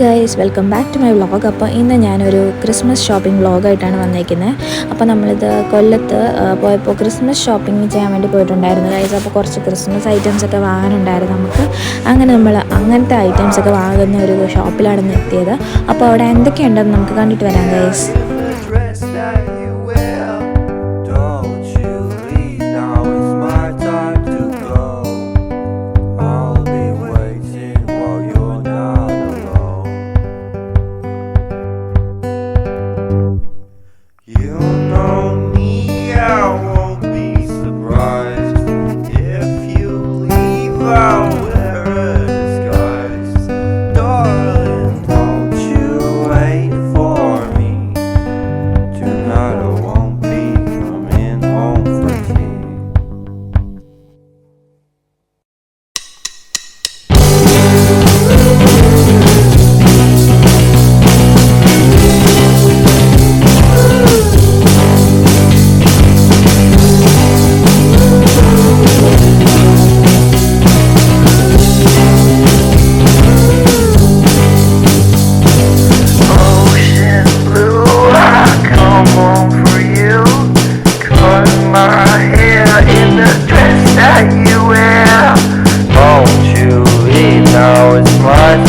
Guys, welcome back to my vlog. അപ്പോൾ ഇന്ന് ഞാനൊരു ക്രിസ്മസ് ഷോപ്പിംഗ് വ്ളോഗായിട്ടാണ് വന്നിരിക്കുന്നത്. അപ്പോൾ നമ്മളിത് കൊല്ലത്ത് പോയപ്പോൾ ക്രിസ്മസ് ഷോപ്പിംഗ് ചെയ്യാൻ വേണ്ടി പോയിട്ടുണ്ടായിരുന്നു ഗൈസ്. അപ്പോൾ കുറച്ച് ക്രിസ്മസ് ഐറ്റംസൊക്കെ വാങ്ങാനുണ്ടായിരുന്നു നമുക്ക്. അങ്ങനെ നമ്മൾ അങ്ങനത്തെ ഐറ്റംസൊക്കെ വാങ്ങുന്ന ഒരു ഷോപ്പിലാണ് എത്തിയത്. അപ്പോൾ അവിടെ എന്തൊക്കെയുണ്ടെന്ന് നമുക്ക് കണ്ടിട്ട് വരാം guys.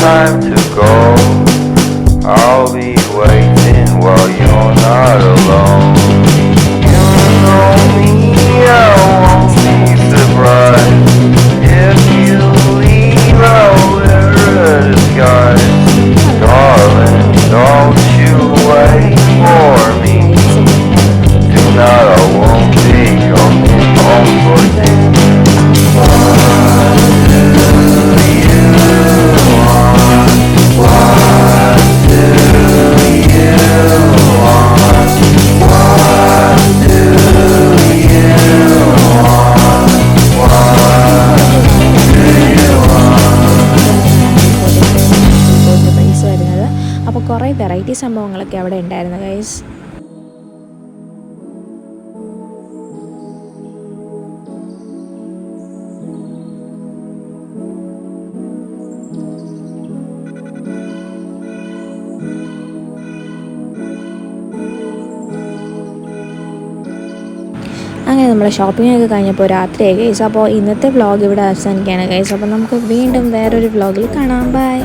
Time to go. I'll be waiting while you're not alone. You know me, I won't be surprised if you leave out the skies. Darling, don't you wait for me. Tonight I won't be coming home for you. അപ്പോൾ കുറേ variety സംഭവങ്ങളൊക്കെ അവിടെ ഉണ്ടായിരുന്നു guys. അങ്ങനെ നമ്മൾ shopping ഒക്കെ കഴിഞ്ഞപ്പോൾ രാത്രിയായി ഗൈസ്. അപ്പോൾ ഇന്നത്തെ വ്ളോഗ് ഇവിടെ അവസാനിക്കുകയാണ് ഗൈസ്. അപ്പോൾ നമുക്ക് വീണ്ടും വേറൊരു വ്ളോഗിൽ കാണാം. ബൈ.